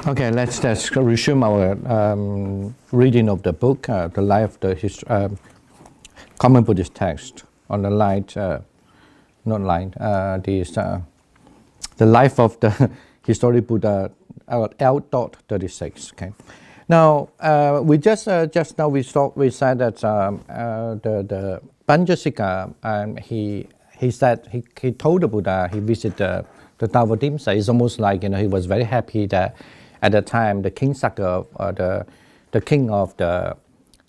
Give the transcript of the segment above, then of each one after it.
Okay, let's just resume our reading of the book, The Life of the Common Buddhist Text, on the line, the Life of the Historic Buddha, L.36. Okay. Now, we just now we said that the Panjasika, he told the Buddha he visited the Dhammadipa. It's almost like he was very happy that at the time the king Saka, the king of the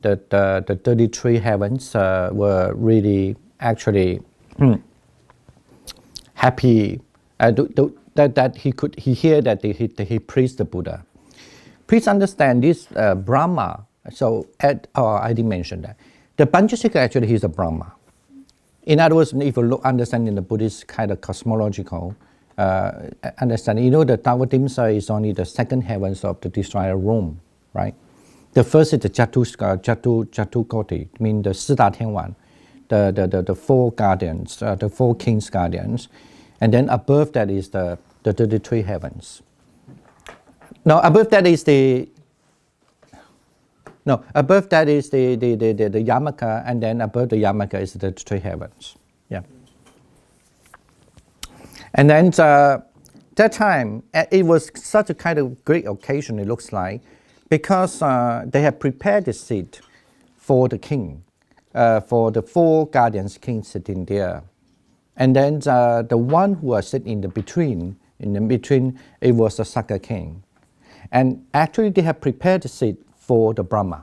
33 heavens were really actually happy that he hear that he praised the Buddha. Please understand this Brahma. So I didn't mention that the Panjasika actually he's a Brahma. In other words, if you understand in the Buddhist kind of cosmological understanding, the Dhammadipa is only the second heavens of the destroyer Rome, right? The first is the Chatukoti, mean the Sida Tianwan, the four guardians, the four kings' guardians, and then above that is the 33 heavens. Now above that is the Yamaka, and then above the Yamaka is the 3 heavens. Yeah. And then that time, it was such a kind of great occasion, it looks like, because they had prepared the seat for the king, for the 4 guardians kings sitting there. And then the one who was sitting in the between, it was the Saka king. And actually they have prepared the seat for the Brahma.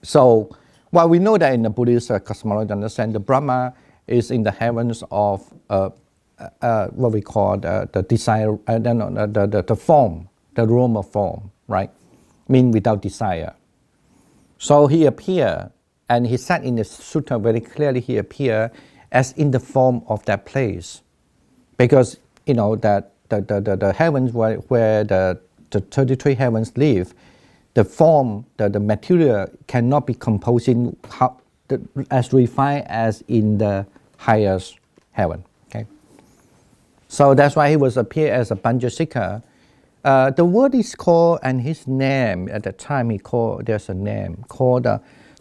So, while we know that in the Buddhist cosmology, understand the Brahma is in the heavens of what we call the desire, the form, the realm of form, right? Mean without desire. So he appeared, and he said in the sutta very clearly, he appeared as in the form of that place, because that the heavens where the 33 heavens live, the form, the material cannot be composing as refined as in the highest heaven. Okay. So that's why he was appear as a Panjasika. The word is called, and his name at the time there's a name called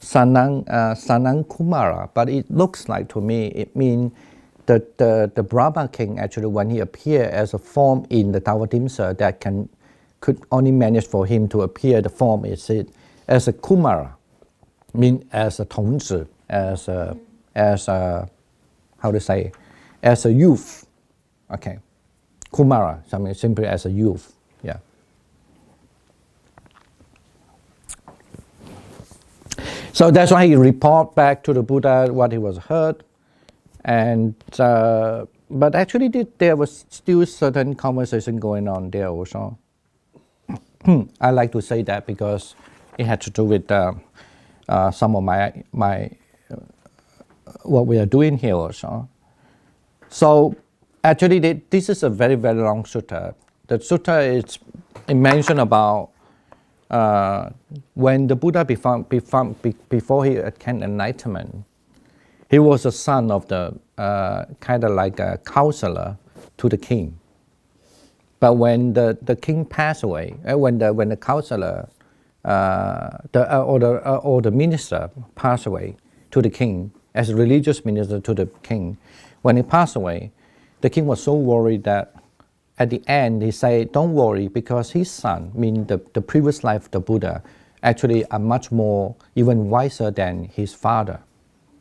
Sanang Kumara, but it looks like to me it means the Brahma king actually when he appeared as a form in the Dhammadipa that could only manage for him to appear the form as a Kumara, mean as a Tongzi, as a how to say, as a youth. Okay, Kumara, something simply as a youth. Yeah. So that's why he report back to the Buddha what he was heard, and but actually there was still certain conversation going on there also. I like to say that because it had to do with some of my what we are doing here also. So actually this is a very, very long sutta. The sutta is mentioned about when the Buddha before he attained enlightenment, he was a son of the kind of like a counselor to the king. But when the king passed away, when the counselor or the minister passed away to the king as a religious minister to the king, when he passed away, the king was so worried that at the end he said, "Don't worry, because his son, meaning the previous life of the Buddha, actually are much more even wiser than his father.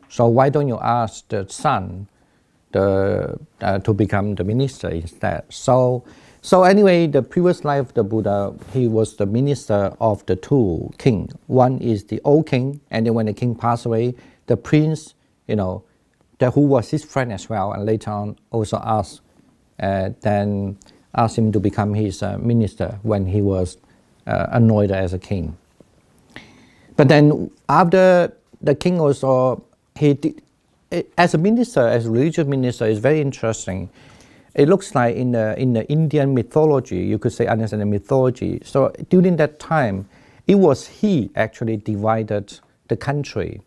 So why don't you ask the son to become the minister instead?" So anyway, the previous life of the Buddha, he was the minister of the 2 kings. One is the old king, and then when the king passed away, the prince, who was his friend as well, and later on also asked him to become his minister when he was anointed as a king. But then after the king also, as a minister, as a religious minister, is very interesting. It looks like in the Indian mythology, you could say understand the mythology. So during that time, it was he actually divided the country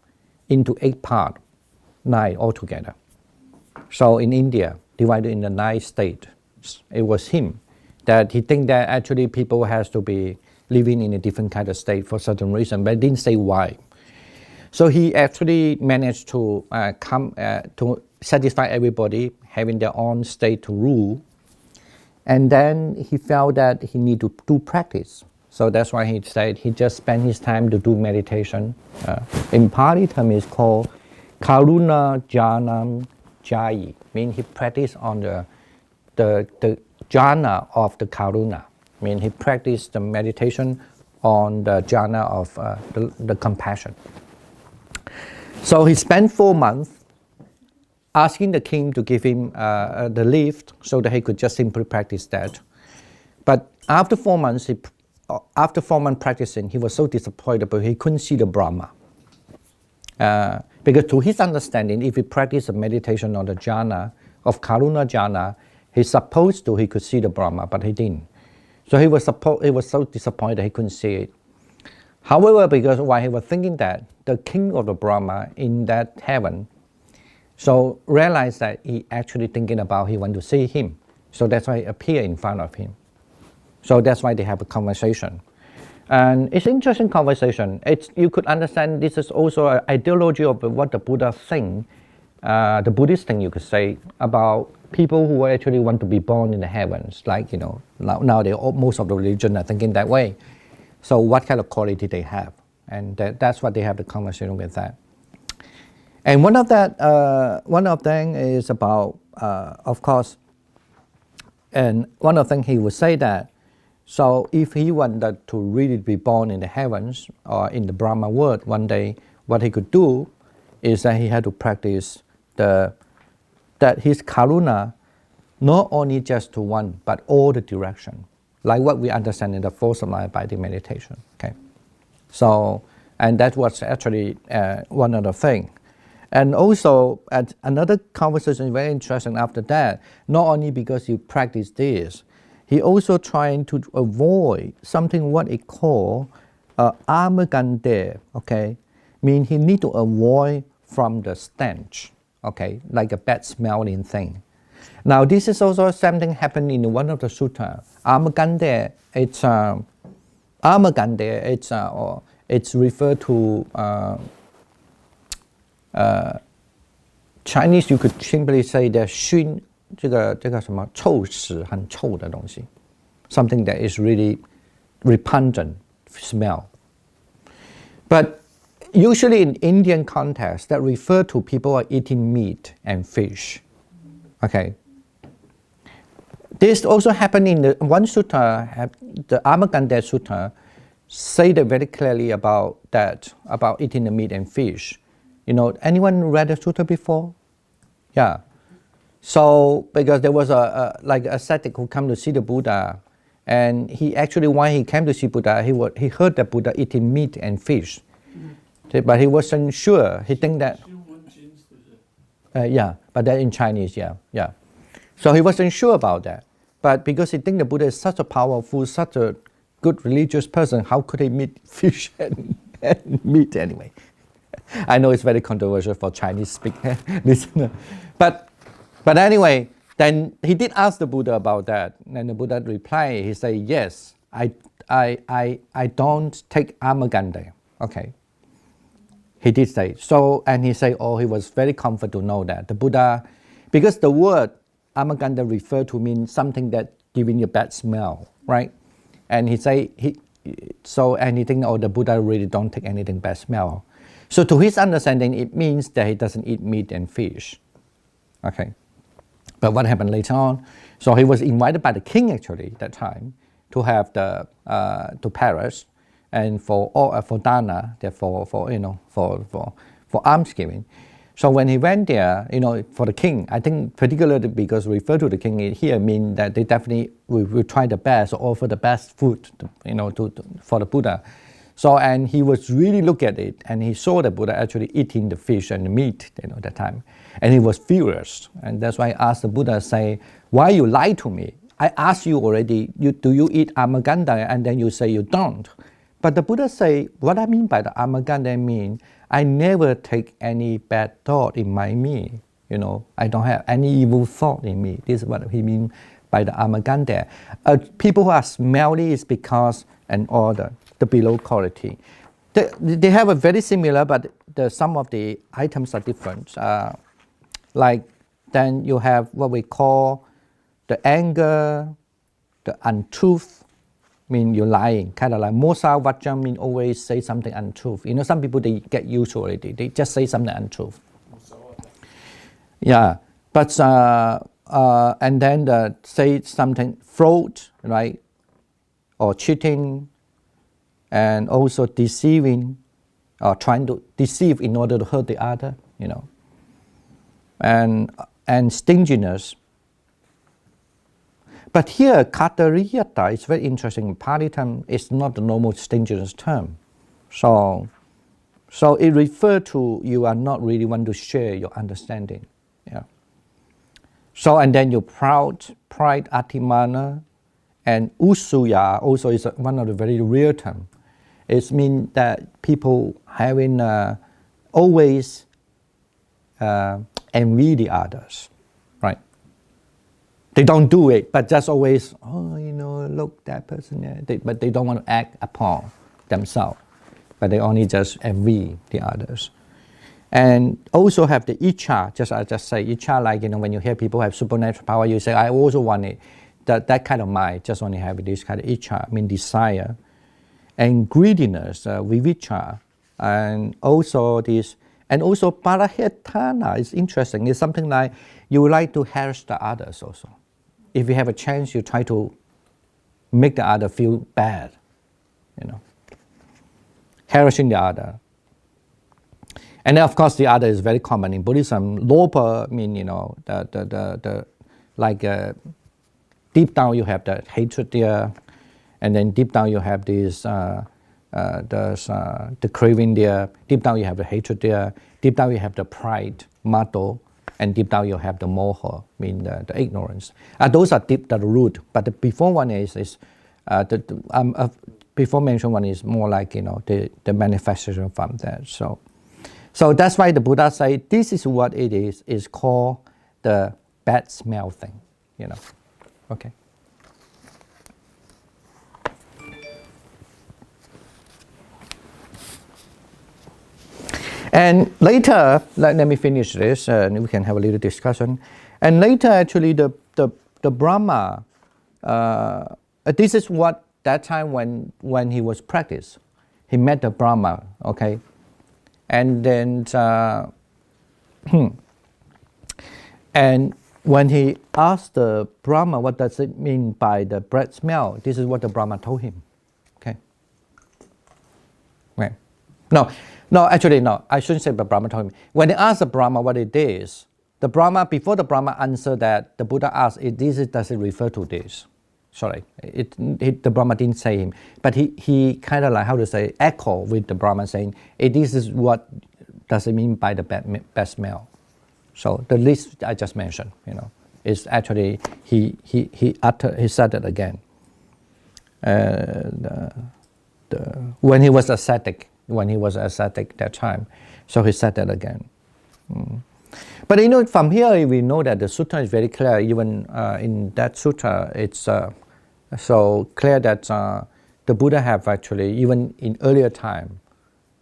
into 8 parts, 9 altogether. So in India, divided into 9 states, it was him that he think that actually people has to be living in a different kind of state for certain reason, but didn't say why. So he actually managed to to satisfy everybody, having their own state to rule. And then he felt that he need to do practice. So that's why he said he just spent his time to do meditation. In Pali term, it's called Karuna Jnanam Jayi, means he practiced on the jhana of the Karuna. Means he practiced the meditation on the jhana of the compassion. So he spent 4 months asking the king to give him the leave so that he could just simply practice that. But after 4 months, after 4 months practicing, he was so disappointed because he couldn't see the Brahma. Because to his understanding, if he practiced a meditation on the jhana of Karuna jhana, he could see the Brahma, but he didn't. So he was so disappointed he couldn't see it. However, because while he was thinking that, the king of the Brahma in that heaven, so realized that he actually thinking about he want to see him. So that's why he appeared in front of him. So that's why they have a conversation. And it's an interesting conversation. You could understand this is also an ideology of what the Buddha think, the Buddhist thing you could say about people who actually want to be born in the heavens. Like, now most of the religion are thinking that way. So what kind of quality they have? And that's what they have the conversation with that. And one of them is about, of course, and one of the things he would say that, so if he wanted to really be born in the heavens or in the Brahma world one day, what he could do is that he had to practice that his karuna, not only just to one, but all the direction, like what we understand in the fourth abiding meditation. Okay, so and that was actually one of the things. And also, another conversation very interesting after that, not only because you practice this, he also trying to avoid something what he call amagande, okay? Mean he need to avoid from the stench, okay? Like a bad smelling thing. Now this is also something happened in one of the sutta. Amagande, it's referred to Chinese, you could simply say that 熏这个什么臭屎很臭的东西 something that is really repugnant smell. But usually in Indian context, that refer to people are eating meat and fish. Okay. This also happened in the one sutta, the Amaganda Sutta, say that very clearly about that, about eating the meat and fish. Anyone read the sutta before? Yeah. So because there was a ascetic who come to see the Buddha, and he actually, when he came to see Buddha, he heard the Buddha eating meat and fish, but he wasn't sure. He think that. Yeah, but that in Chinese, yeah. So he wasn't sure about that, but because he think the Buddha is such a powerful, such a good religious person, how could he eat fish and meat anyway? I know it's very controversial for Chinese speaking listener, but anyway, then he did ask the Buddha about that, and the Buddha replied. He said, "Yes, I don't take amaganda." Okay. He did say so, and he said, "Oh, he was very comforted to know that the Buddha, because the word amaganda refer to mean something that giving you bad smell, right?" And he say and he think, "Oh, the Buddha really don't take anything bad smell." So to his understanding, it means that he doesn't eat meat and fish. Okay. But what happened later on? So he was invited by the king actually that time to have to Paris, and for dana, for almsgiving. So when he went there, for the king, I think particularly because refer to the king here mean that they definitely will try the best, or offer the best food, for the Buddha. So, and he was really look at it, and he saw the Buddha actually eating the fish and the meat, that time. And he was furious. And that's why I asked the Buddha, say, "Why you lie to me? I asked you already, do you eat amaganda? And then you say you don't." But the Buddha say, what I mean by the amaganda mean, I never take any bad thought in my me. I don't have any evil thought in me. This is what he mean by the amalgam there. People who are smelly is because and order, the below quality. They have a very similar, but some of the items are different. Like then you have what we call the anger, the untruth, mean you're lying, kind of like Mosa Vajam mean always say something untruth. You know, some people they get used to already, they just say something untruth. Yeah, but and then say something fraud, right, or cheating, and also deceiving, or trying to deceive in order to hurt the other, you know, and stinginess. But here, katariyata is very interesting. In Pali term, it's not the normal stinginess term. So it refers to you are not really want to share your understanding. Yeah. So and then you're pride, atimana, and usuya also is one of the very real terms. It means that people having always envy the others, right? They don't do it, but just always, oh, you know, look, that person, yeah. But they don't want to act upon themselves, but they only just envy the others. And also have the icha, I just say icha, like, you know, when you hear people have supernatural power, you say, I also want it. That kind of mind, just only have this kind of icha, I mean desire. And greediness, vivicha, and also this, and also parahetana is interesting. It's something like you like to harass the others also. If you have a chance, you try to make the other feel bad, you know, harassing the other. And then of course the other is very common in Buddhism. Lopa mean, you know, deep down you have the hatred there, and then deep down you have this the craving there. Deep down you have the hatred there. Deep down you have the pride, mado, and deep down you have the moha, mean the ignorance. Those are deep, the root. But the before one is before mentioned one is more like, you know, the manifestation from that. So that's why the Buddha say this is what it is called the bad smell thing, you know. Okay. And later, let me finish this, and we can have a little discussion. And later, actually, the Brahma, this is what that time when he was practiced, he met the Brahma, okay, and then and when he asked the Brahma, what does it mean by the bad smell? This is what the Brahma told him, okay. Right. No, actually, no. I shouldn't say the Brahma told him. When they asked the Brahma what it is, the Brahma, before the Brahma answered that, the Buddha asked, does it refer to this? Sorry, the Brahma didn't say him, but he kind of like, how to say, echo with the Brahma saying, this is what does it mean by the bad smell. So the list I just mentioned, you know, is actually, he said it again. When he was ascetic that time, so he said that again. But you know, from here we know that the sutta is very clear. Even in that sutta, it's so clear that the Buddha have actually, even in earlier time,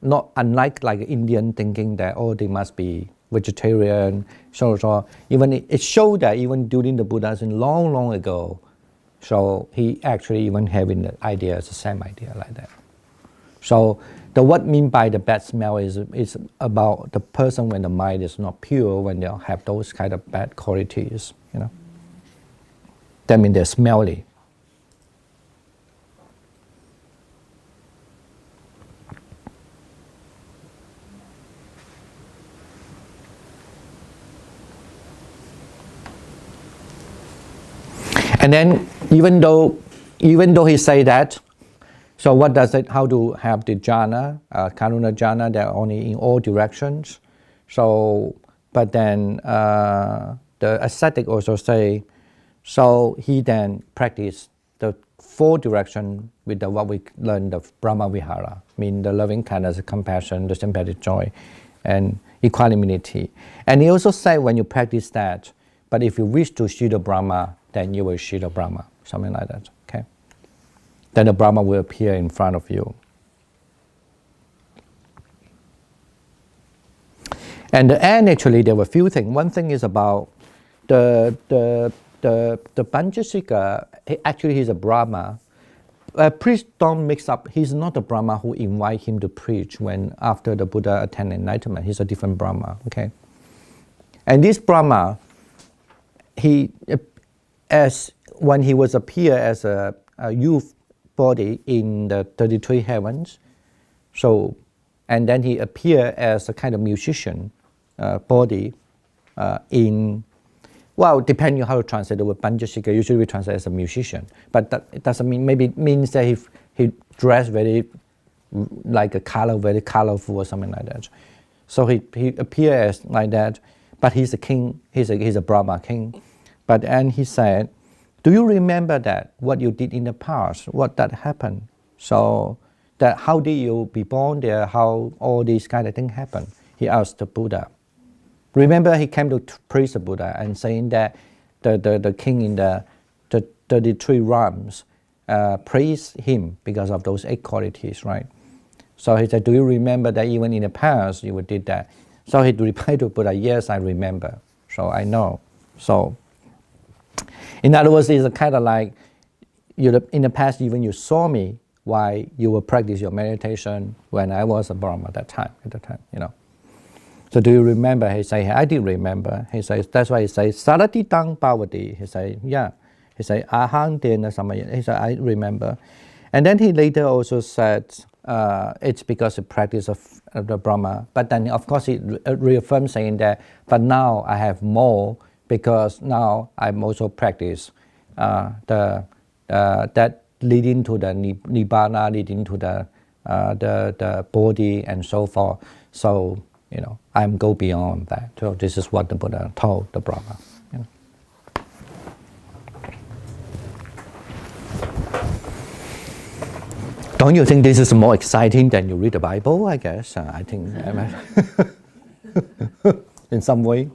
not unlike like Indian thinking that they must be vegetarian. So even it showed that even during the Buddhism long ago, so he actually even having the idea, the same idea like that. So what mean by the bad smell is about the person when the mind is not pure, when they have those kind of bad qualities, you know. That means they're smelly. And then even though he say that, so what does it, how to have the jhana, karuna jhana, they're only in all directions. So, but then the ascetic also say, so he then practice the four direction with what we learned, the Brahma Vihara, mean the loving kindness, compassion, the sympathetic joy, and equanimity. And he also say when you practice that, but if you wish to see the Brahma then you will see the Brahma, something like that. Okay. Then the Brahma will appear in front of you. And actually, there were a few things. One thing is about the Panchasika. Actually, he's a Brahma. Please don't mix up. He's not the Brahma who invite him to preach when after the Buddha attained enlightenment. He's a different Brahma. Okay. And this Brahma, when he was appear as a youth body in the 33 heavens, so, and then he appeared as a kind of musician body in, well, depending on how to translate the word Panchasika, usually we translate as a musician, but that it doesn't mean, maybe it means that he dressed very, like very colorful or something like that. So he appeared as like that, but he's a king, he's a Brahma king. And he said, do you remember that, what you did in the past, what that happened? So that how did you be born there, how all these kind of things happen? He asked the Buddha. Remember, he came to praise the Buddha and saying that the king in the 33 realms praised him because of those 8 qualities, right? So he said, do you remember that even in the past you did that? So he replied to Buddha, yes, I remember. So I know. So in other words, it's a kind of like, in the past even you saw me while you will practice your meditation when I was a Brahma at the time, you know. So do you remember? He said, I did remember. He says, that's why he says, Sarati tang pavati. He said, yeah. He said, ahang tena samaya. He said, I remember. And then he later also said, it's because of practice of the Brahma. But then, of course, he reaffirmed saying that, but now I have more because now I'm also practice that leading to the Nibbana, leading to the body and so forth. So, you know, I'm go beyond that. So this is what the Buddha told the Brahma. You know. Don't you think this is more exciting than you read the Bible? I guess I think in some way.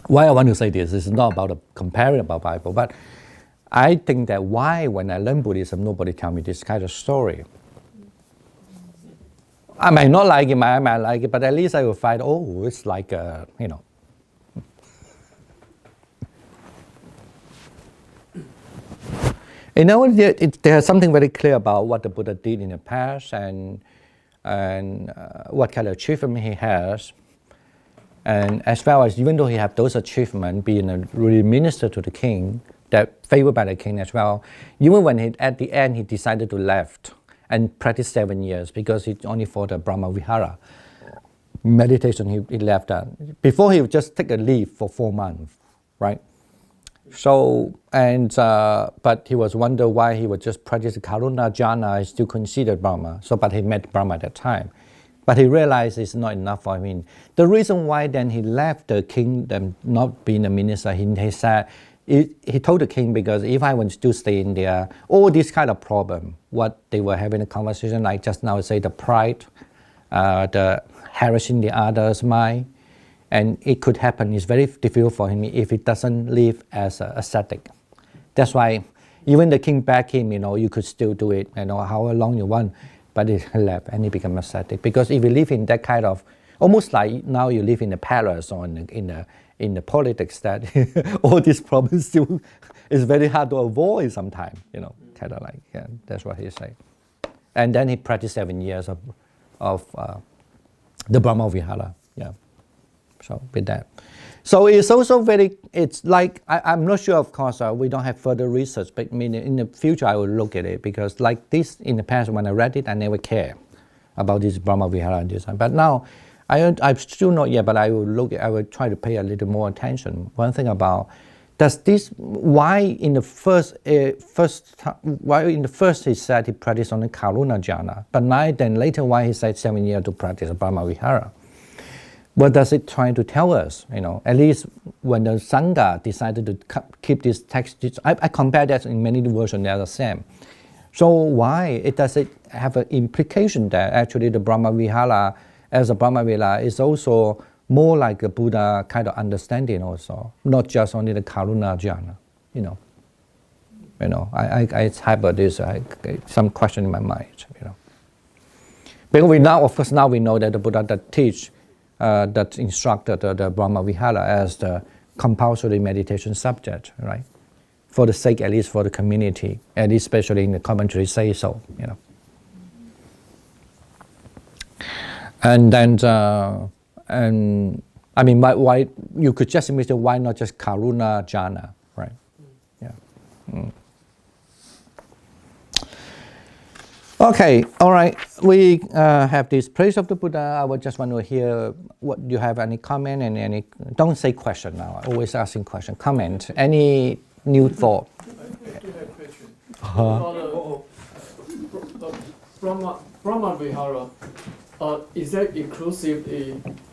Why I want to say this is not about comparing about Bible, but I think that why when I learn Buddhism, nobody tell me this kind of story. I might not like it, I might like it, but at least I will find, oh, it's like, you know. You know, there's something very clear about what the Buddha did in the past and what kind of achievement he has. And as well as, even though he had those achievements, being a really minister to the king, that favored by the king as well, even when at the end he decided to left and practice 7 years because it's only for the Brahma Vihara meditation he left that. Before he would just take a leave for 4 months, right? So, but he was wonder why he would just practice Karuna Jhana, is still considered Brahma. So, but he met Brahma at that time. But he realized it's not enough for him. The reason why then he left the kingdom, not being a minister, he said, he told the king, because if I want to stay in there, all this kind of problem, what they were having a conversation, like just now say the pride, the harassing the others' mind, and it could happen. It's very difficult for him if he doesn't live as an ascetic. That's why even the king back him, you know, you could still do it, you know, how long you want, but he left and he became ascetic. Because if you live in that kind of, almost like now you live in the palace or in the politics, that all these problems still is very hard to avoid sometimes, you know, kind of like, yeah, that's what he said. And then he practiced 7 years of the Brahma Vihara, yeah. So with that. So it's also very, it's like, I'm not sure, of course, we don't have further research, but I mean, in the future I will look at it, because like this, in the past when I read it, I never cared about this Brahma Vihara and this. But now, I'm still not yet, but I will try to pay a little more attention. One thing about, does this, why in the first he said he practiced on the Karuna Jhana, but then later why he said 7 years to practice Brahma Vihara? What does it try to tell us? You know, at least when the Sangha decided to keep this text, I compare that in many versions, they are the same. So why does it have an implication that actually the Brahma Vihara, as a Brahma Vihara, is also more like a Buddha kind of understanding also, not just only the Karuna jhana, you know. I have this some question in my mind, you know. Because we now, of course, now we know that the Buddha that teach, that instructed the Brahma Vihara as the compulsory meditation subject, right? For the sake, at least for the community, and especially in the commentary say so, you know. And then, and I mean, why you could just imagine why not just Karuna jhana, right? Yeah. Okay, all right. We have this praise of the Buddha. I would just want to hear what you have any comment and any. Don't say question now. Always asking question. Comment. Any new thought? I do have a question. Brahma Vihara, is that inclusive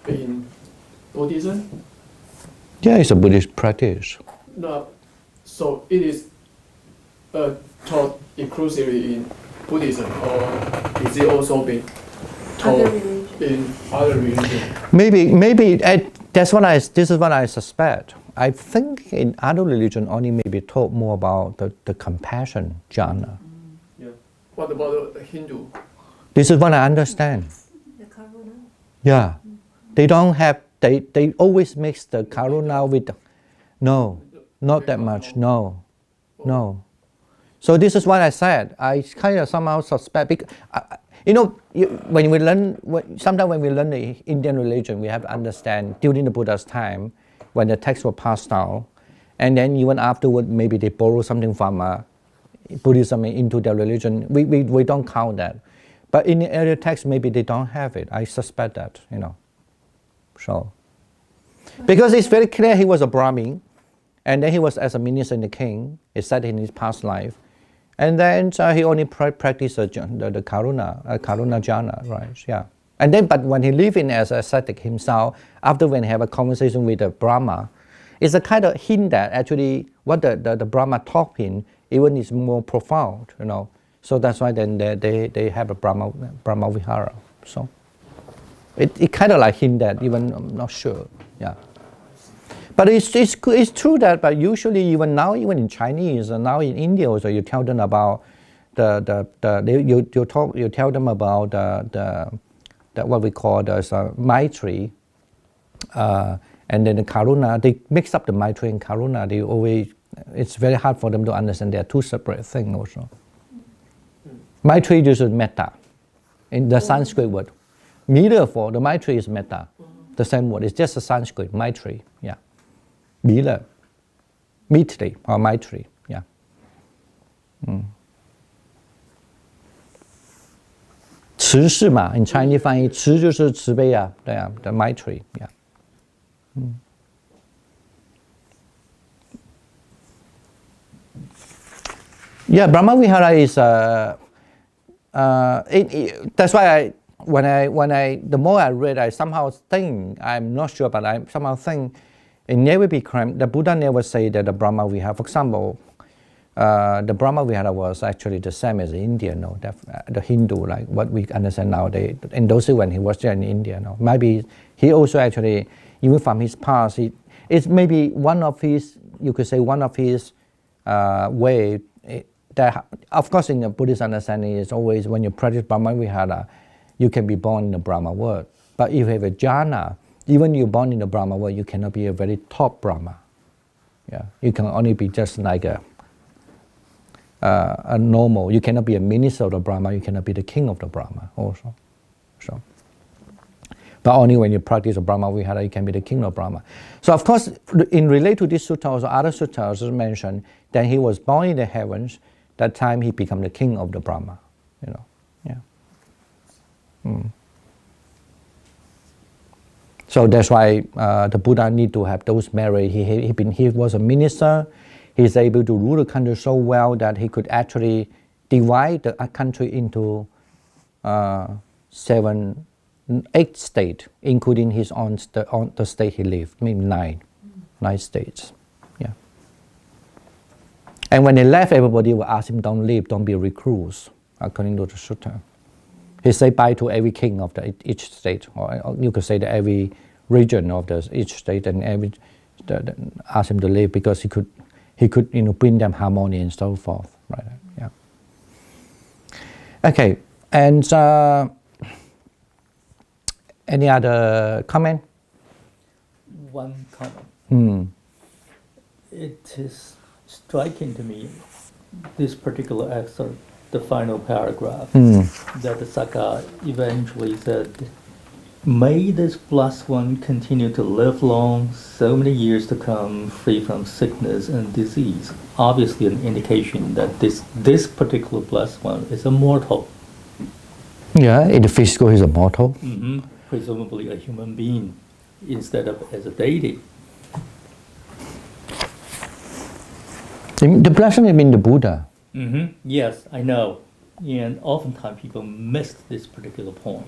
in Buddhism? Yeah, it's a Buddhist practice. No, so it is taught inclusively in Buddhism, or is it also being taught in other religions? Maybe that's what this is what I suspect. I think in other religion only maybe taught more about the compassion jhana. Yeah. What about the Hindu? This is what I understand. The karuna? Yeah. They don't have, they always mix the karuna with the, no, not that much, no. So this is what I said. I kind of somehow suspect, because, you know, when we learn, sometimes when we learn the Indian religion, we have to understand during the Buddha's time, when the texts were passed down, and then even afterward, maybe they borrow something from Buddhism into their religion. We don't count that. But in the earlier texts, maybe they don't have it. I suspect that, you know. So, because it's very clear he was a Brahmin, and then he was as a minister in the king, it said in his past life. And then he only practiced the karuna jhana, right? Yeah. And then, but when he lived in as an ascetic himself, after when he have a conversation with the Brahma, it's a kind of hint that actually what the Brahma taught him even is more profound, you know. So that's why then they have a Brahma Vihara. So it kind of like hint that, even I'm not sure, yeah. But it's true that, but usually even now, even in Chinese and now in India also, you tell them about you tell them about the what we call the Maitri, and then the Karuna. They mix up the Maitri and Karuna. They always, it's very hard for them to understand. They are two separate things also. Maitri is metta, in the Sanskrit word. Mila for the Maitri is metta, the same word. It's just a Sanskrit Maitri, yeah. Mila, Mitri or Maitri, yeah. 慈是嘛 in Chinese 翻译慈就是慈悲啊，对啊 the Maitri, yeah. Yeah, Brahma Vihara is that's why the more I read, I somehow think, I'm not sure, but I somehow think it never became, the Buddha never said that the Brahma Vihara, for example, the Brahma Vihara was actually the same as the Indian, no? The Hindu, like what we understand nowadays. In those days when he was there in India, no? Maybe he also actually, even from his past, it's maybe one of his, you could say one of his way, that, of course in the Buddhist understanding is always when you practice Brahma Vihara, you can be born in the Brahma world. But if you have a jhana, even you're born in the Brahma world, you cannot be a very top Brahma. Yeah, you can only be just like a normal. You cannot be a minister of the Brahma. You cannot be the king of the Brahma also. So, but only when you practice the Brahma Vihara, you can be the king of Brahma. So of course, in relate to this sutta, also other suttas mentioned that he was born in the heavens. That time he became the king of the Brahma. You know, yeah. So that's why the Buddha need to have those merit. He was a minister. He's able to rule the country so well that he could actually divide the country into 7, 8 states, including his own the state he lived. I mean 9 states. Yeah. And when he left, everybody would ask him, "Don't leave, don't be a recluse," according to the sutta. He said bye to every king of each state, or you could say that every region of each state, and ask him to leave because he could bring them harmony and so forth. Right? Yeah. Okay, and any other comment? One comment. It is striking to me, this particular excerpt, the final paragraph, that the Saka eventually said, "May this blessed one continue to live long, so many years to come, free from sickness and disease." Obviously an indication that this particular blessed one is immortal. Yeah, in the physical he's immortal. Presumably a human being instead of as a deity. The blessed one means the Buddha. Yes, I know. And oftentimes people miss this particular point.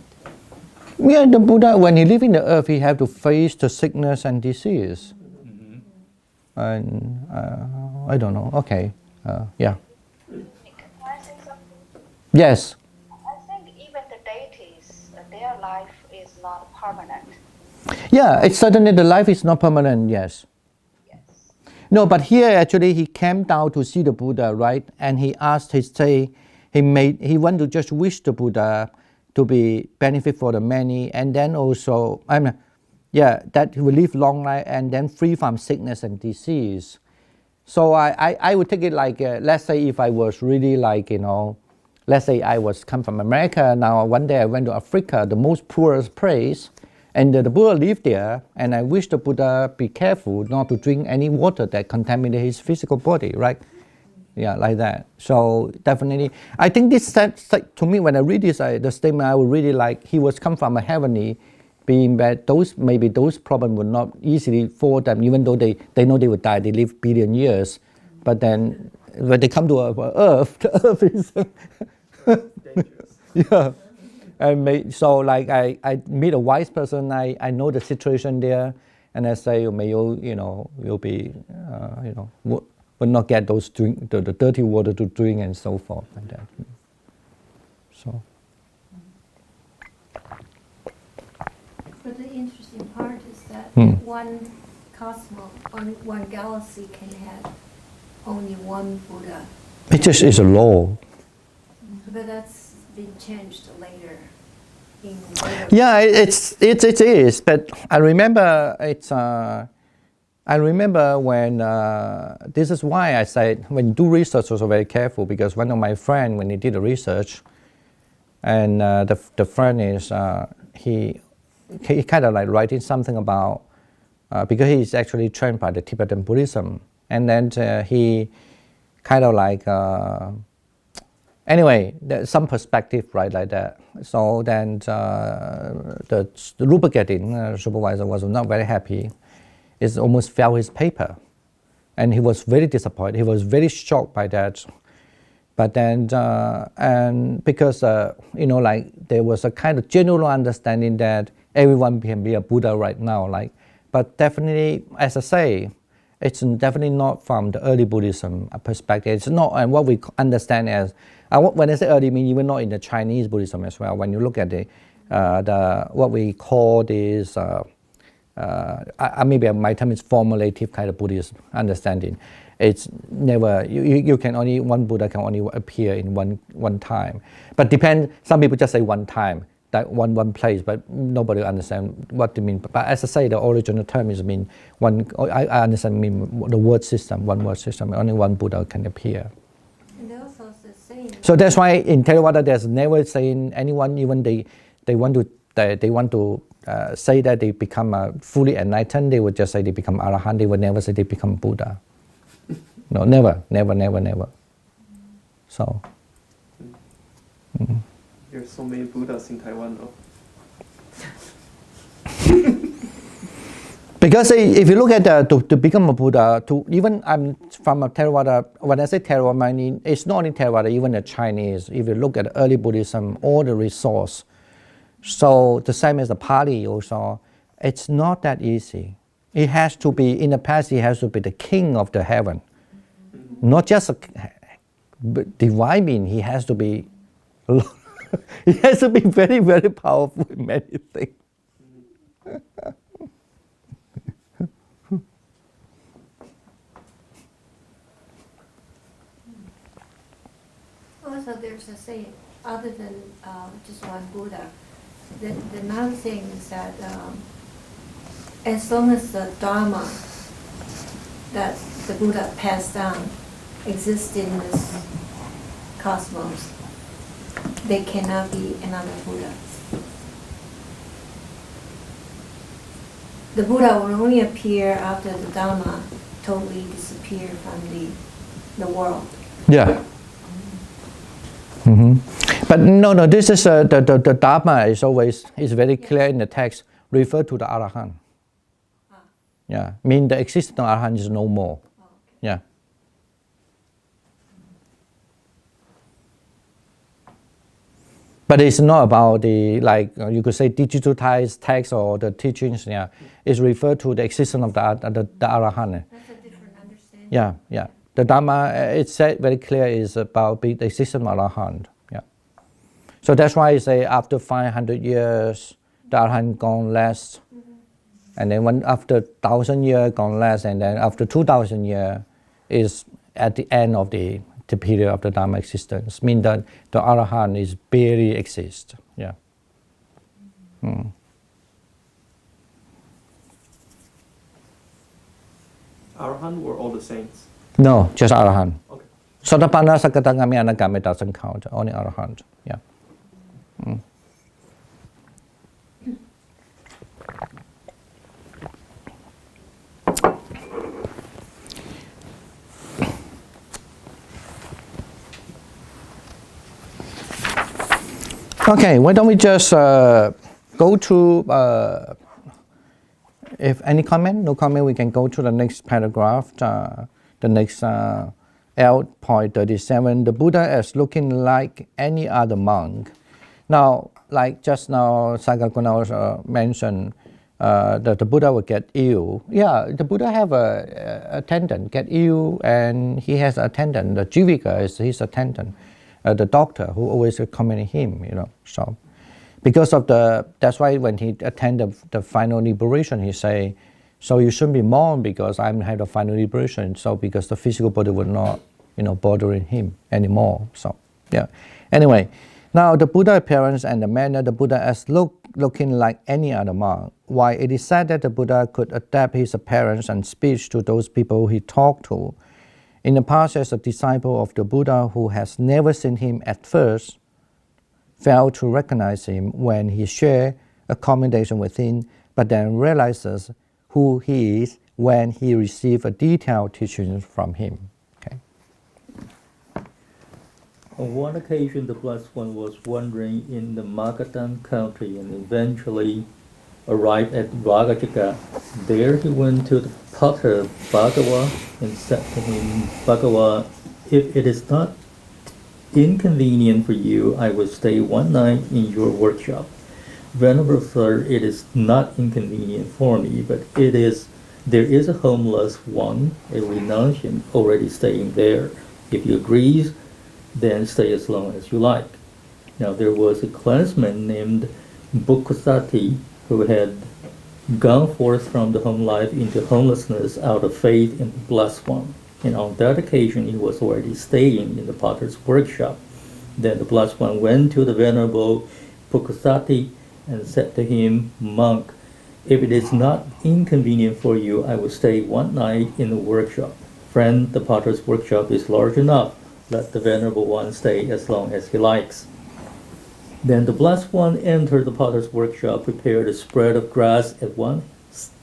Yeah, the Buddha, when he lived in the earth, he had to face the sickness and disease. And I don't know. Okay. Yeah. Can I say something? Yes. I think even the deities, their life is not permanent. Yeah, it's certainly the life is not permanent. Yes. Yes. No, but here actually he came down to see the Buddha, right? And he asked, he went to just wish the Buddha to be benefit for the many, and then also, that he will live long life and then free from sickness and disease. So I would take it like, let's say if I was really like, let's say I was come from America, now one day I went to Africa, the most poorest place, and the Buddha lived there, and I wish the Buddha be careful not to drink any water that contaminates his physical body, right? Yeah, like that. So definitely, I think this to me when I read this, the statement I would really like. He was come from a heavenly being, but those problems would not easily for them, even though they know they would die. They live billion years, but then when they come to Earth, the Earth is Dangerous. yeah. So like I meet a wise person. I know the situation there, and I say, may you'll be will not get the dirty water to drink and so forth like that. So. But the interesting part is that one cosmos, one galaxy can have only one Buddha. It just is a law. But that's been changed later. In later Yeah, it is. But I remember I remember when, this is why I said, when you do research, also very careful, because one of my friends, when he did the research, and the friend is, he kind of like writing something about, because he's actually trained by the Tibetan Buddhism, and then he kind of like, anyway, there's some perspective, right, like that. So then the Rupa-Gedin supervisor was not very happy. It almost fell his paper, and he was very disappointed. He was very shocked by that. But then, and because like there was a kind of general understanding that everyone can be a Buddha right now, like. But definitely, as I say, it's definitely not from the early Buddhism perspective. It's not, and what we understand as, when I say early, I mean even not in the Chinese Buddhism as well. When you look at the what we call this. Maybe my term is formulative kind of Buddhist understanding. It's never, you can only, one Buddha can only appear in one time. But depend, some people just say one time, that one place, but nobody understands what they mean. But as I say, the original term is mean one, I understand mean the word system, one word system, only one Buddha can appear. And also the same. So that's why in Theravada there's never saying anyone, even they want to say that they become fully enlightened, they would just say they become Arahant. They would never say they become Buddha. No, never. So. There's so many Buddhas in Taiwan now. Because if you look at to become a Buddha, even I'm from a Theravada, when I say Theravada, I mean it's not only Theravada, even the Chinese. If you look at early Buddhism, all the resource. So the same as the Pali also, it's not that easy. It has to be, in the past, he has to be the king of the heaven. Not just a divine being, he has to be, he has to be very, very powerful in many things. also there's a saying, other than just one Buddha, the another thing is that as long as the Dharma that the Buddha passed down exists in this cosmos, there cannot be another Buddha. The Buddha will only appear after the Dharma totally disappear from the world. Yeah. But no, this is the Dharma is always is very clear in the text, refer to the Arahant. Yeah, mean the existence of Arahant is no more. Yeah. But it's not about the, like you could say, digitalized text or the teachings. Yeah, it's referred to the existence of the Arahant. That's a different understanding. Yeah. The Dharma, it's said very clear, is about the existence of Arahant. Yeah. So that's why I say after 500 years, the Arahant gone less, and then after 1,000 years gone less, and then after 2,000 years is at the end of the period of the Dharma existence. Mean that the Arahant is barely exist. Yeah. Arahant or all the saints? No, just Arahant. Okay. Sotapanna, Sakatagami, Anagami doesn't count. Only Arahant. Yeah. Okay, why don't we just go to, if any comment, no comment, we can go to the next paragraph, the next L.37. The Buddha as looking like any other monk. Now, like just now, Sakakuna mentioned that the Buddha would get ill. Yeah, the Buddha have a attendant get ill, and he has an attendant. The Jivika is his attendant. The doctor who always accompany him, So, because of that's why when he attended the final liberation, he say, so you shouldn't be mourned because I'm had a final liberation. So because the physical body would not, bothering him anymore. So, yeah. Anyway, now the Buddha appearance and the manner the Buddha as looking like any other monk. Why it is said that the Buddha could adapt his appearance and speech to those people he talked to. In the past, as a disciple of the Buddha who has never seen him at first, failed to recognize him when he shared accommodation with him, but then realizes who he is when he received a detailed teaching from him. Okay. On one occasion, the Blessed One was wandering in the Magadhan country and eventually arrived at Ragajaka. There he went to the potter Bhagawa and said to him, Bhagawa, if it is not inconvenient for you, I will stay one night in your workshop. Venerable Sir, it is not inconvenient for me, but there is a homeless one, a renunciant, already staying there. If you agree, then stay as long as you like. Now there was a clansman named Bukkusati who had gone forth from the home life into homelessness out of faith in the Blessed One. And on that occasion, he was already staying in the potter's workshop. Then the Blessed One went to the Venerable Bukkusati and said to him, Monk, if it is not inconvenient for you, I will stay one night in the workshop. Friend, the potter's workshop is large enough. Let the Venerable One stay as long as he likes. Then the Blessed One entered the potter's workshop, prepared a spread of grass at one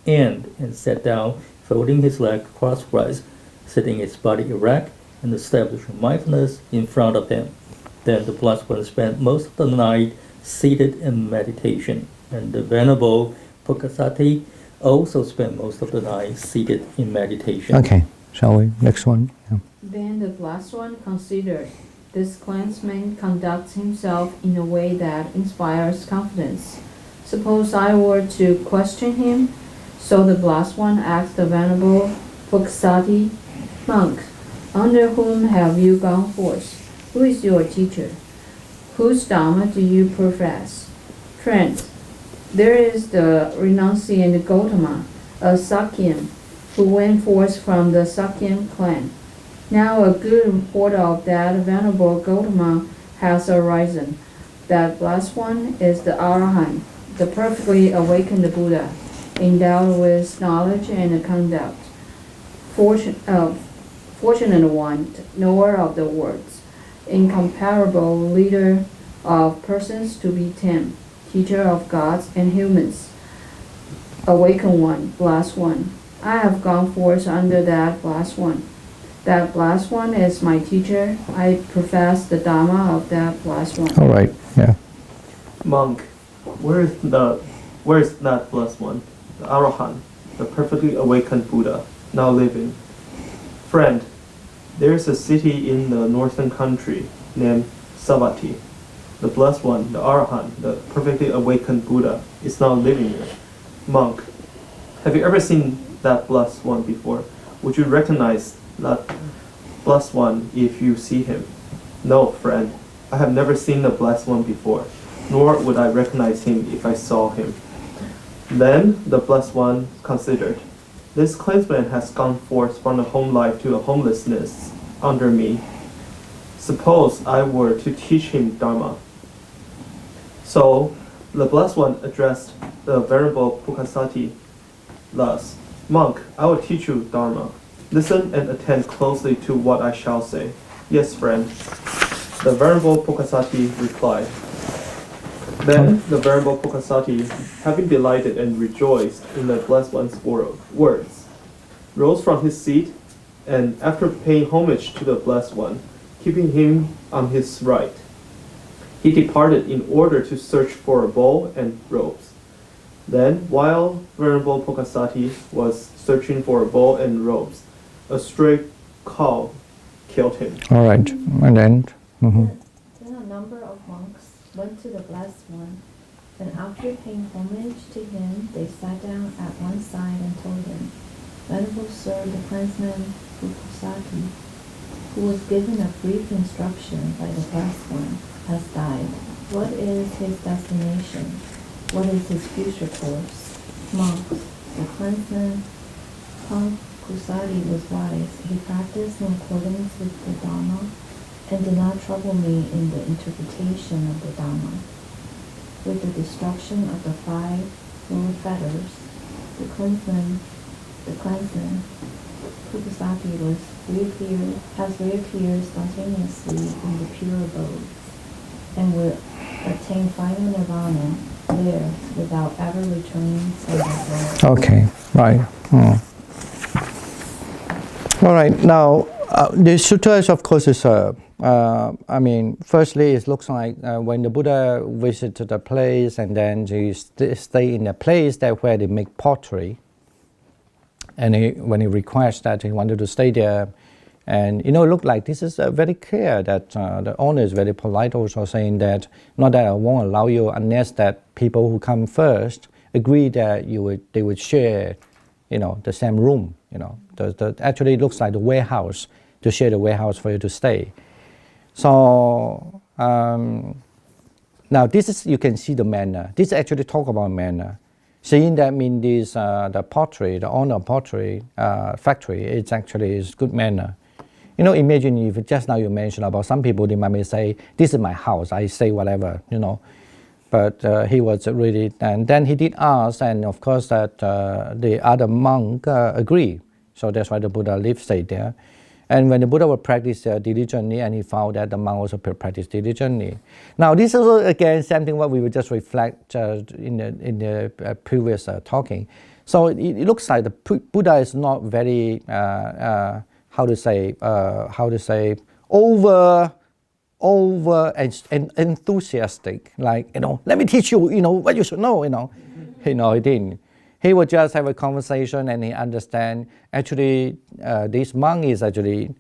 end, and sat down, folding his leg crosswise, setting his body erect, and establishing mindfulness in front of him. Then the Blessed One spent most of the night seated in meditation, and the Venerable Bukkusati also spent most of the night seated in meditation. Okay, shall we? Next one. Yeah. Then the Blessed One considered, this clansman conducts himself in a way that inspires confidence. Suppose I were to question him? So the Blessed One asked the Venerable Bukkusati, Monk, under whom have you gone forth? Who is your teacher? Whose Dharma do you profess? Friend, there is the renunciant Gautama, a Sakyan, who went forth from the Sakyan clan. Now a good report of that Venerable Gautama has arisen. That blessed one is the Arahant, the perfectly awakened Buddha, endowed with knowledge and conduct. Fortunate one, knower of the words, incomparable leader of persons to be tamed, teacher of gods and humans, awakened one, blessed one. I have gone forth under that blessed one. That blessed one is my teacher. I profess the Dhamma of that blessed one. All right. Yeah. Monk, where is that blessed one, the Arahant, the perfectly awakened Buddha, now living? Friend, there is a city in the northern country named Savatthi. The blessed one, the Arahant, the perfectly awakened Buddha, is now living there. Monk, have you ever seen that blessed one before? Would you recognize that blessed one if you see him? No, friend, I have never seen the blessed one before, nor would I recognize him if I saw him. Then the blessed one considered, this clansman has gone forth from the home life to the homelessness under me. Suppose I were to teach him Dharma. So the blessed one addressed the Venerable Pukasati thus, Monk, I will teach you Dharma. Listen and attend closely to what I shall say. Yes, friend. The Venerable Pukasati replied. Then the Venerable Pukasati, having delighted and rejoiced in the Blessed One's words, rose from his seat, and after paying homage to the Blessed One, keeping him on his right, he departed in order to search for a bowl and robes. Then, while Venerable Pukasati was searching for a bowl and robes, a stray cow killed him. All right. And then. Then a number of monks went to the Blessed One, and after paying homage to him, they sat down at one side and told him, Venerable Sir, the clansman Pukasati, who was given a brief instruction by the Blessed One, has died. What is his destination? What is his future course? Monks, the clansman Pukasati was wise. He practiced in accordance with the Dhamma and did not trouble me in the interpretation of the Dhamma. With the destruction of the 5 lower fetters, the clansman Pukasati has reappeared spontaneously in the pure abode, and will attain final nirvana there without ever returning from that world. Okay. Right. All right. Now, the sutras, of course, is firstly, it looks like when the Buddha visited the place, and then he stay in a place that where they make pottery. And when he requests that he wanted to stay there, and it looked like this is very clear that the owner is very polite, also saying that not that I won't allow you unless that people who come first agree that they would share, the same room. Actually it looks like the warehouse, to share the warehouse for you to stay. So now this is, you can see the manner. This actually talk about manner. Seeing that means this, the pottery, the owner of pottery factory, it's actually is good manner. Imagine if just now you mentioned about some people, they might say, this is my house, I say whatever, But he was really, and then he did ask, and of course that the other monk agreed. So that's why the Buddha stayed there. And when the Buddha would practice diligently, and he found that the monk also practiced diligently. Now this is again something what we would just reflect in the previous talking. So it looks like the Buddha is not very over and enthusiastic. Like let me teach you what you should know. He didn't. He would just have a conversation, and he understand actually this monk is actually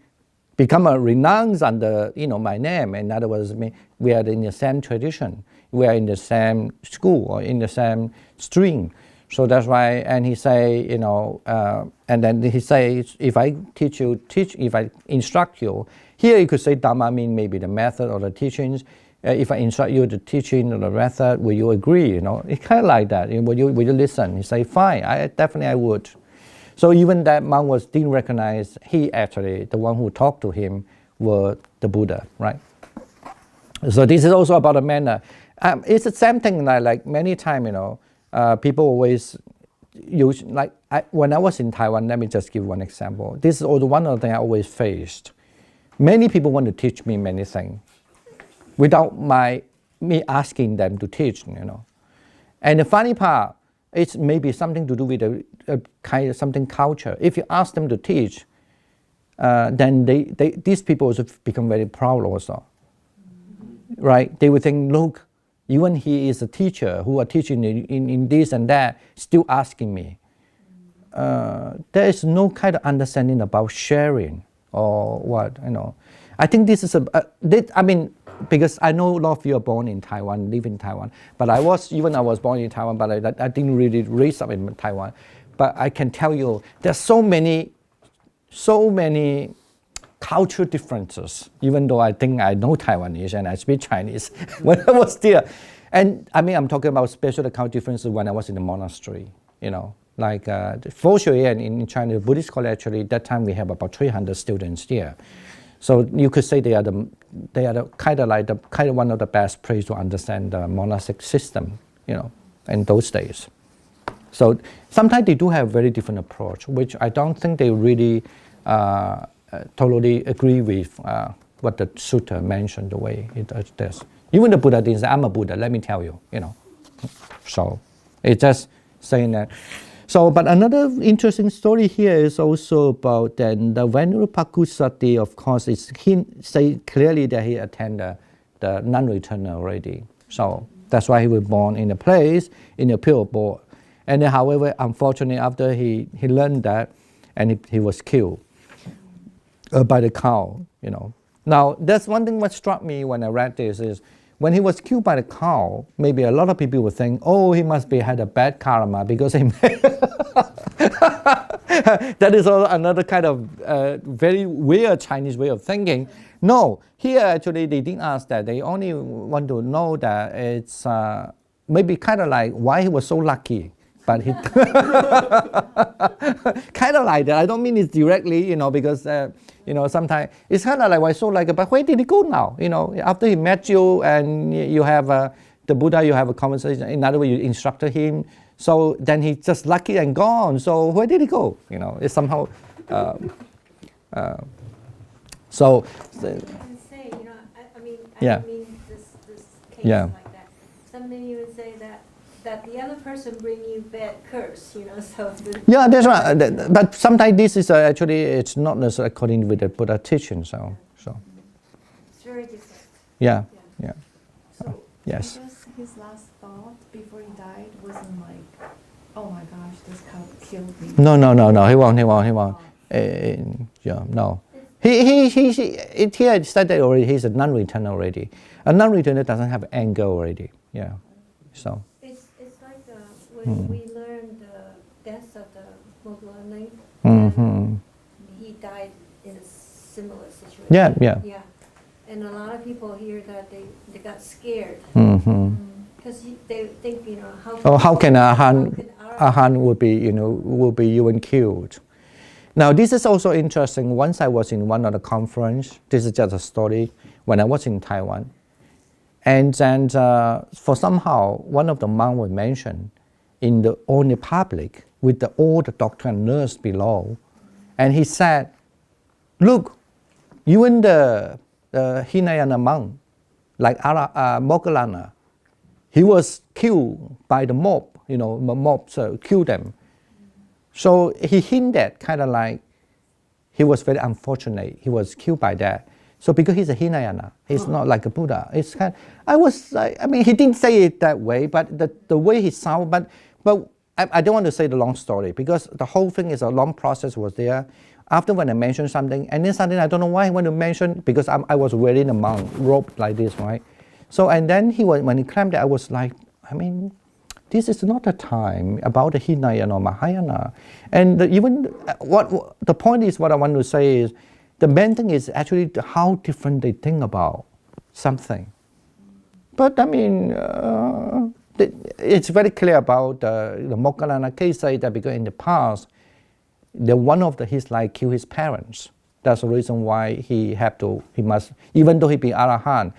become a renowned under my name. In other words, we are in the same tradition, we are in the same school or in the same stream. So that's why, and he say and then he say, if I if I instruct you, here you could say Dhamma mean maybe the method or the teachings. If I instruct you the teaching or the method, will you agree? It's kind of like that. Will you listen? He say, fine, I would. So even that monk didn't recognize he actually, the one who talked to him, were the Buddha, right? So this is also about a manner. It's the same thing like many times, people always use, when I was in Taiwan, let me just give one example. This is also one of the things I always faced. Many people want to teach me many things without me asking them to teach, And the funny part, it's maybe something to do with a kind of something culture. If you ask them to teach, then these people also become very proud also, right? They would think, look, even he is a teacher who are teaching in this and that, still asking me. There is no kind of understanding about sharing or what, I think this is because I know a lot of you are born in Taiwan, live in Taiwan, but I was born in Taiwan, but I didn't really raise up in Taiwan. But I can tell you, there's so many cultural differences, even though I think I know Taiwanese and I speak Chinese when I was there. And I'm talking about special cultural differences when I was in the monastery, Like for sure, in China, the Buddhist college, actually, that time we have about 300 students here. So you could say they are kind of one of the best places to understand the monastic system, in those days. So sometimes they do have very different approach, which I don't think they really totally agree with what the sutta mentioned the way it does. Even the Buddha didn't say, I'm a Buddha, let me tell you, So it's just saying that. So, but another interesting story here is also about then the Venerable Pakusati, of course, he say clearly that he attended the non-returner already. So that's why he was born in a place, in a pure board. And then, however, unfortunately, after he learned that, and he was killed by the cow, Now, that's one thing what struck me when I read this is, when he was killed by the cow, maybe a lot of people would think, oh, he must be had a bad karma because he that is another kind of very weird Chinese way of thinking. No, here actually they didn't ask that. They only want to know that it's maybe kind of like why he was so lucky. But he kind of like that. I don't mean it directly, because sometimes it's kind of like why so like. But where did he go now? After he met you and you have the Buddha, you have a conversation. In other words, you instructed him. So then he's just lucky and gone. So where did he go? It's somehow. So. You can say, I Yeah. don't mean this case Yeah. like that. Something you would say that the other person bring you bad curse, so. Yeah, that's right. But sometimes this is actually, it's not necessarily according with the Buddha teaching, so. It's very different. Yeah. So Yes. I guess his last thought before he died wasn't like, oh my gosh, this cow killed me. No, he won't. No. He here said that already, he's a non-returner already. A non-returner doesn't have anger already, yeah, so. It's like when we learned the death of the Mogulani, he died in a similar situation. Yeah. And a lot of people hear that they got scared because they think, How can Arhan would be even killed? Now this is also interesting. Once I was in one of the conference. This is just a story when I was in Taiwan, and then for somehow one of the monks was mentioned in the public with all the doctor and nurse below, and he said, "Look, even the Hinayana monk, like Moggallana, he was killed by the mob. Mob killed them." So he hinted kind of like he was very unfortunate. He was killed by that. So because he's a Hinayana, he's not like a Buddha. It's kind of, I was like, he didn't say it that way, but the way he sounded, but I don't want to say the long story because the whole thing is a long process was there. After when I mentioned something, and then suddenly I don't know why I want to mention, because I was wearing a monk robe like this, right? So, and then when he claimed that, I was like, this is not a time about the Hinayana or Mahayana. And even what the point is, what I want to say is, the main thing is actually how different they think about something. But it's very clear about the Moggallana case, say that because in the past, one of his life killed his parents. That's the reason why he must, even though he be Arahant,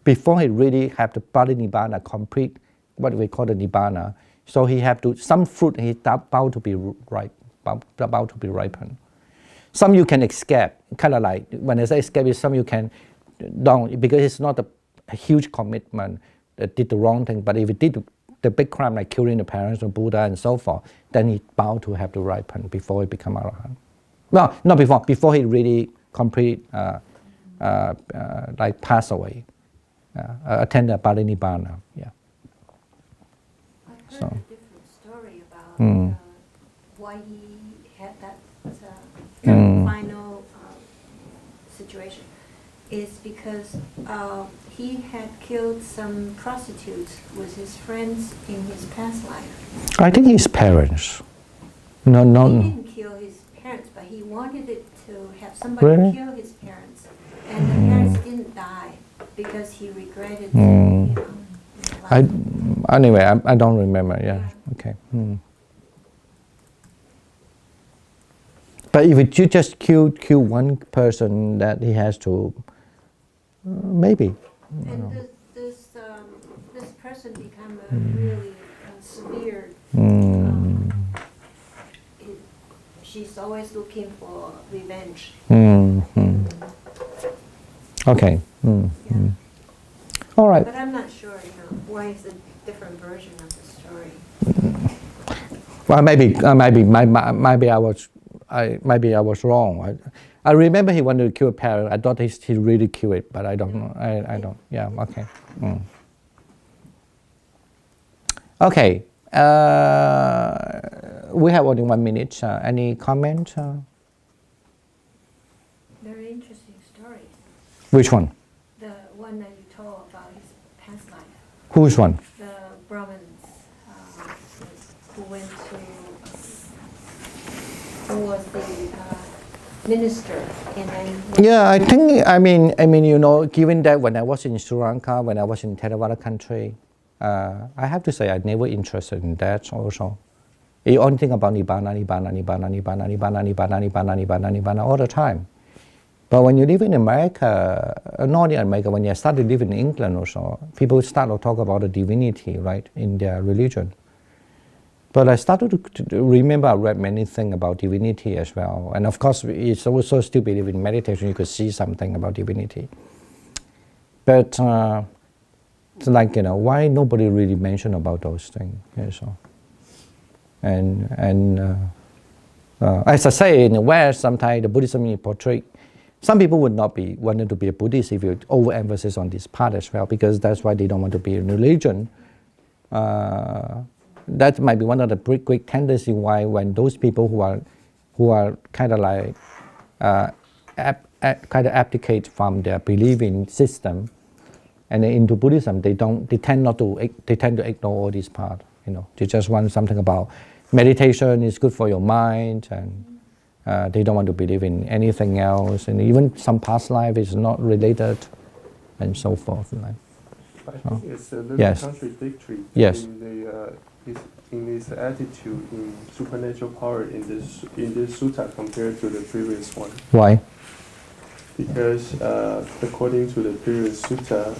before he really have the Nibbana complete, what we call the Nibbana, so he have to, some fruit he about to be ripe, about to be ripened. Some you can escape, kind of like, when I say escape, is some you can, don't, because it's not a huge commitment, that did the wrong thing, but if he did the big crime like killing the parents of Buddha and so forth, then he bound to have to ripen before he become Arahant. Well, not before he really complete, like pass away, attend the Parinibbana, yeah. I've heard a different story about why he had that final situation. Is because he had killed some prostitutes with his friends in his past life. I think his parents. He didn't kill his parents, but he wanted it to have somebody kill his parents. And the parents didn't die because he regretted anyway, I don't remember, yeah. Okay. But if you just kill one person, that he has to, maybe. And this person become a really severe. She's always looking for revenge. Okay. All right. But I'm not sure, why it's a different version of the story. Well, maybe I was wrong. I remember he wanted to kill a parent. I thought he really killed it, but I don't know. I don't. Yeah. Okay. Okay. We have only 1 minute. Any comment? Very interesting story. Which one? The one that you told about his past life. Whose one? The Brahmins who went to, who was the minister, and then. Yeah, I mean, given that when I was in Sri Lanka, when I was in Theravada country, I have to say I never interested in that also. You only think about Nibbana all the time. But when you live in America, not in America, when you start to live in England also, people start to talk about the divinity, right, in their religion. But I started to remember I read many things about divinity as well. And of course, it's also still believe in meditation, you could see something about divinity. But it's like, why nobody really mentioned about those things? Yeah, so. And as I say, in the West, sometimes the Buddhism is portrayed. Some people would not be wanted to be a Buddhist if you overemphasize on this part as well, because that's why they don't want to be in religion. That might be one of the great tendency why when those people who are kind of like kind of abdicate from their believing system and then into Buddhism, they tend to ignore all this part. They just want something about meditation is good for your mind, and they don't want to believe in anything else, and even some past life is not related, and so forth. I think it's a little contradictory in this attitude in supernatural power in this sutta compared to the previous one. Why? Because according to the previous sutta,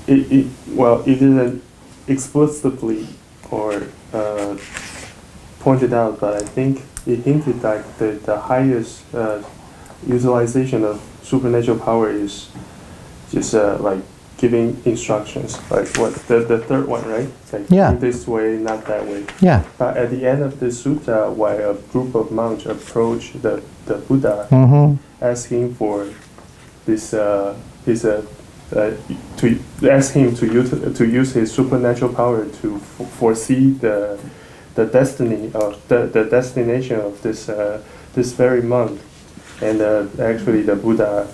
it didn't explicitly or pointed out, but I think it hinted that the highest utilization of supernatural power is just like giving instructions, like what the third one, right? Like this way, not that way. Yeah. But at the end of the sutta, while a group of monks approach the Buddha, asking for this to ask him to use his supernatural power to foresee the destiny of the destination of this very monk, and actually the Buddha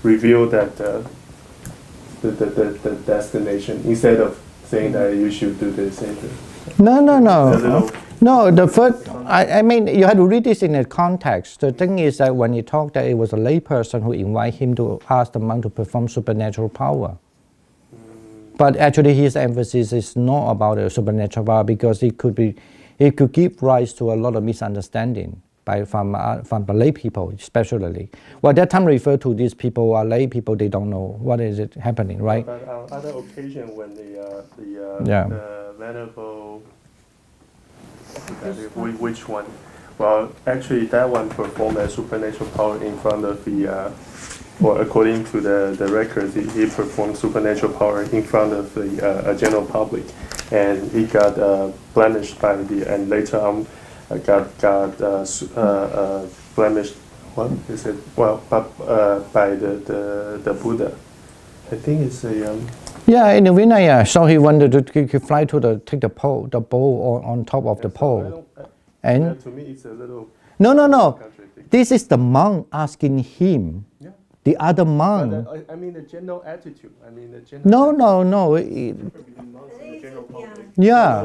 revealed that the destination instead of saying that you should do this. No, the first, I mean, you have to read this in a context. The thing is that when he talked that it was a lay person who invited him to ask the monk to perform supernatural power. But actually, his emphasis is not about the supernatural power because it could give rise to a lot of misunderstanding from the lay people, especially. Well, that time referred to these people are lay people. They don't know what is it happening, right? But on other occasion when the venerable, which one? Well, actually, that one performed a supernatural power in front of the. Well, according to the records, he performed supernatural power in front of the general public, and he got blemished by and later on got blemished. What is it? Well, by the Buddha. I think it's a. Yeah, in the Vinaya, so he wanted to fly to take the bowl on top of the pole, and to me, it's a little. No. This is the monk asking him. Yeah. The other monk. But, I mean the general attitude. I mean the general. No. Yeah.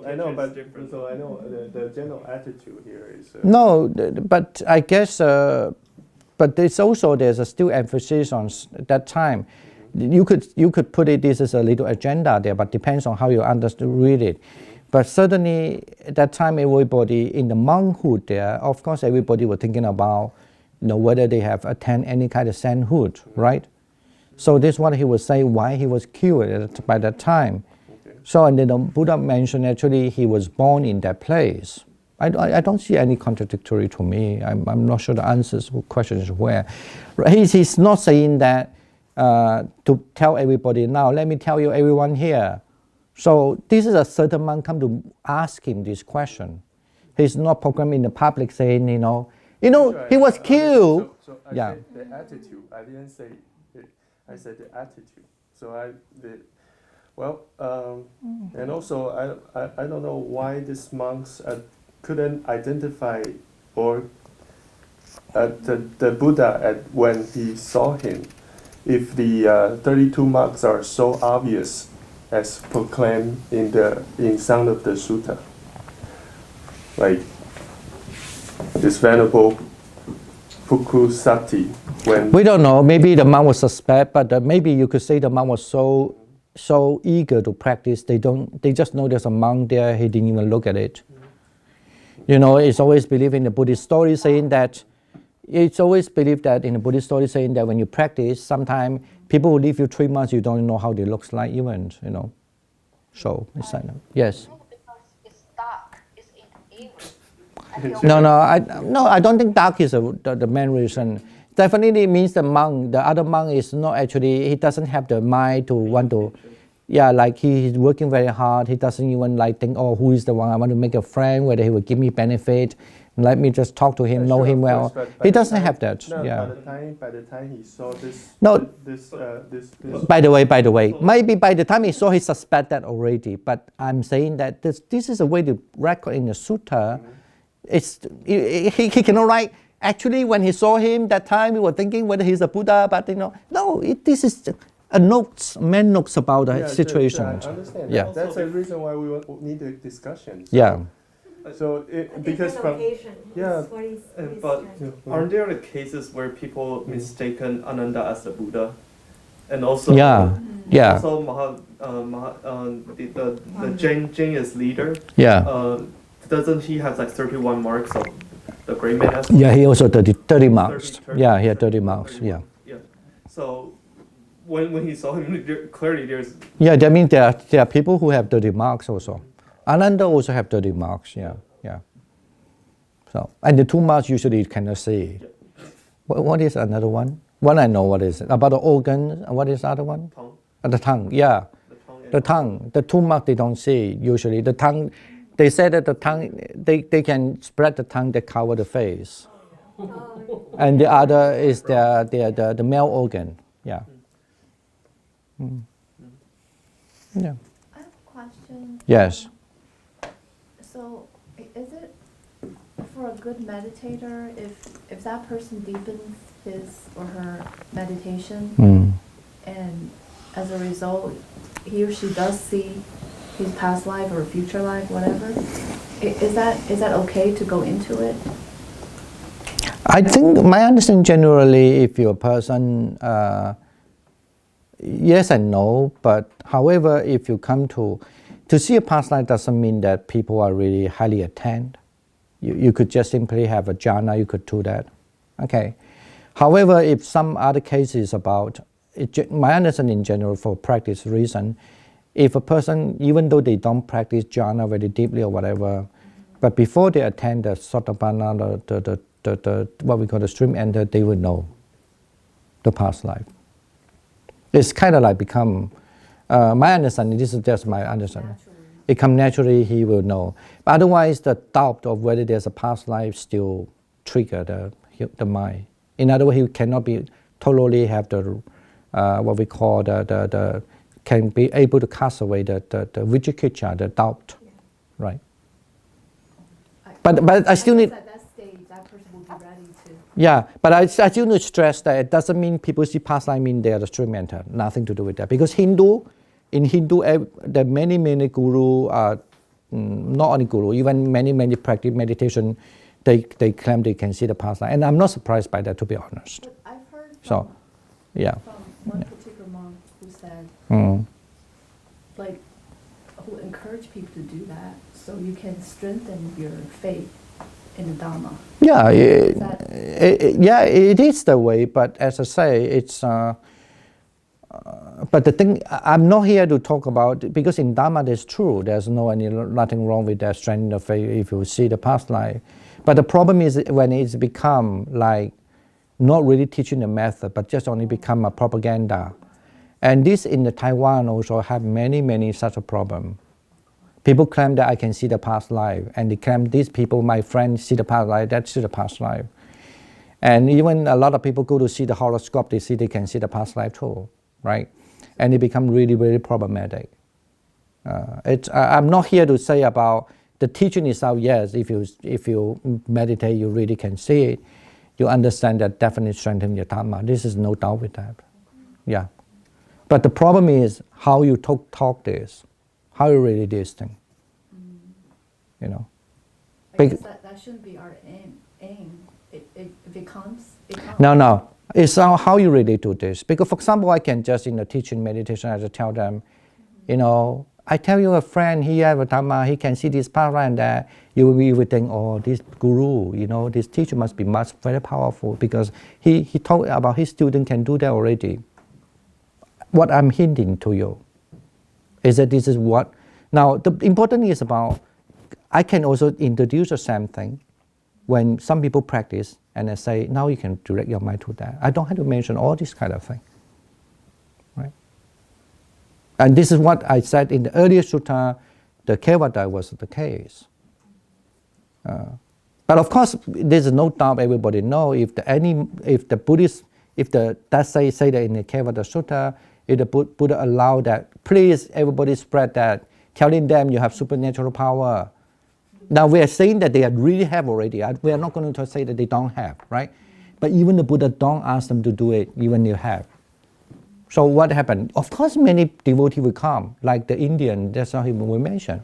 I know, but so I know the general attitude here is. No, but I guess, but there's still emphasis on that time. You could put it this as a little agenda there, but depends on how you read it. But certainly at that time, everybody in the monkhood there, of course, everybody was thinking about, whether they have attained any kind of sainthood, right? So this is what he was saying, why he was killed by that time. Okay. So and then the Buddha mentioned actually he was born in that place. I don't see any contradictory to me. I'm not sure the answers question is where. He's not saying that to tell everybody now, let me tell you everyone here. So this is a certain monk come to ask him this question. He's not programmed in the public saying, he was killed. So yeah. Said the attitude. I didn't say it. I said the attitude. So and also I don't know why these monks couldn't identify or the Buddha when he saw him. If the 32 marks are so obvious as proclaimed in Sound of the Sutta, like this venerable Pukusati. When We don't know. Maybe the monk was suspect, but maybe you could say the monk was so eager to practice. They just know there's a monk there. He didn't even look at it. It's always believed in the Buddhist story saying that. It's always believed that in the Buddhist story saying that when you practice, sometimes people who live you 3 months, you don't know how they looks like even. So it's like yes. Because it's dark, it's evil. No, I don't think dark is the main reason. Definitely means the other monk is not actually, he doesn't have the mind to want to, like he's working very hard. He doesn't even think, who is the one I want to make a friend, whether he will give me benefit. Let me just talk to him, know him well. He doesn't have that. No, yeah. By the time he saw this. No. This. By the way, maybe by the time he saw, he suspect that already. But I'm saying that this is a way to record in the sutta. He cannot write. Actually, when he saw him that time, he was thinking whether he's a Buddha. But this is main notes about the situation. I understand. Yeah. That's the reason why we need a discussion. Yeah. So because from but aren't there cases where people mistaken Ananda as the Buddha, and also also the Jainist leader doesn't he have 31 marks of the great man as well? Yeah, he also 30 marks. 30, he had 30 marks. 31. Yeah. So when he saw him, clearly there's. Yeah, that means there are people who have 30 marks also. Ananda also have 30 marks, yeah. So, and the 2 marks usually you cannot see. What is another one? One I know what is it. About the organ, what is the other one? Tongue. The tongue, yeah. The tongue. The 2 marks they don't see usually. The tongue, they say that the tongue, they can spread the tongue that cover the face. And the other is the male organ, yeah. Yeah. I have a question. Yes. So, is it for a good meditator if that person deepens his or her meditation, and as a result, he or she does see his past life or future life, whatever? Is that okay to go into it? I think my understanding generally, if you're a person yes and no, but however, if you come to see a past life doesn't mean that people are really highly attend. You could just simply have a jhana, you could do that. Okay. However, if some other cases about, my understanding in general for practice reason, if a person, even though they don't practice jhana very deeply or whatever, but before they attend the sotapanna, the what we call the stream enter, they will know the past life. It's kind of like become, my understanding, this is just my understanding. It comes naturally, he will know. But otherwise, the doubt of whether there's a past life still trigger the mind. In other words, he cannot be totally have the, what we call can be able to cast away the vichikicha, the doubt, right? But I still need. At that stage, that person will be ready to. Yeah, but I still need to stress that it doesn't mean people see past life mean they are the stream enter. Nothing to do with that. Because in Hindu, there are many guru are not only guru, even many practice meditation. They claim they can see the past life, and I'm not surprised by that, to be honest. But I've heard So, yeah. from one particular monk who said, like, who encouraged people to do that, so you can strengthen your faith in the Dharma. Yeah, it is the way. But as I say, it's. But the thing, I'm not here to talk about, because in Dharma it's true. There's nothing wrong with that strength of faith if you see the past life. But the problem is when it's become like not really teaching the method, but just only become a propaganda. And this in the Taiwan also have many such a problem. People claim that I can see the past life, and they claim these people, my friends, see the past life, that's the past life. And even a lot of people go to see the horoscope, they see they can see the past life too, right? And it become really problematic. I'm not here to say about the teaching itself. Yes, if you meditate, you really can see it. You understand that definitely strengthen your Dharma. This is no doubt with that. Yeah. But the problem is how you talk this, how you really this thing. You know. I guess that shouldn't be our aim. If it comes, it comes. No. It's how you really do this. Because, for example, I can just in the teaching meditation, I just tell them, you know, I tell you a friend, he have a Dhamma, he can see this power and that. You will think, oh, this guru, you know, this teacher must be very powerful, because he told about his student can do that already. What I'm hinting to you is that this is what. Now, the important thing is about, I can also introduce the same thing when some people practice, and I say, now you can direct your mind to that. I don't have to mention all this kind of thing, right? And this is what I said in the earlier sutta, the Kevada was the case. But of course, there's no doubt everybody know if the Buddhist, that say that in the Kevada sutta, if the Buddha allow that, please everybody spread that, telling them you have supernatural power. Now we are saying that they really have already. We are not going to say that they don't have, right? But even the Buddha don't ask them to do it, even you have. So what happened? Of course, many devotees will come, like the Indian. That's how he will mention.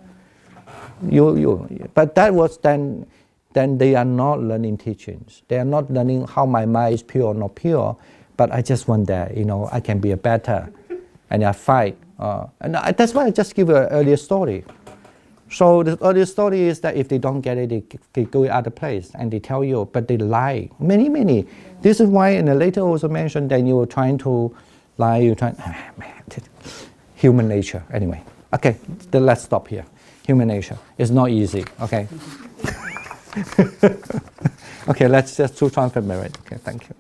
But that was then they are not learning teachings. They are not learning how my mind is pure or not pure. But I just want that, you know, I can be a better, and I fight. And that's why I just give an earlier story. So the earlier story is that if they don't get it, they go other place, and they tell you, but they lie. Many. This is why in the later also mentioned that you were trying to lie, human nature. Anyway, okay, then let's stop here. Human nature. It's not easy, okay? Okay, let's just do transfer merit. Okay, thank you.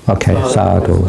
Okay, sadhu.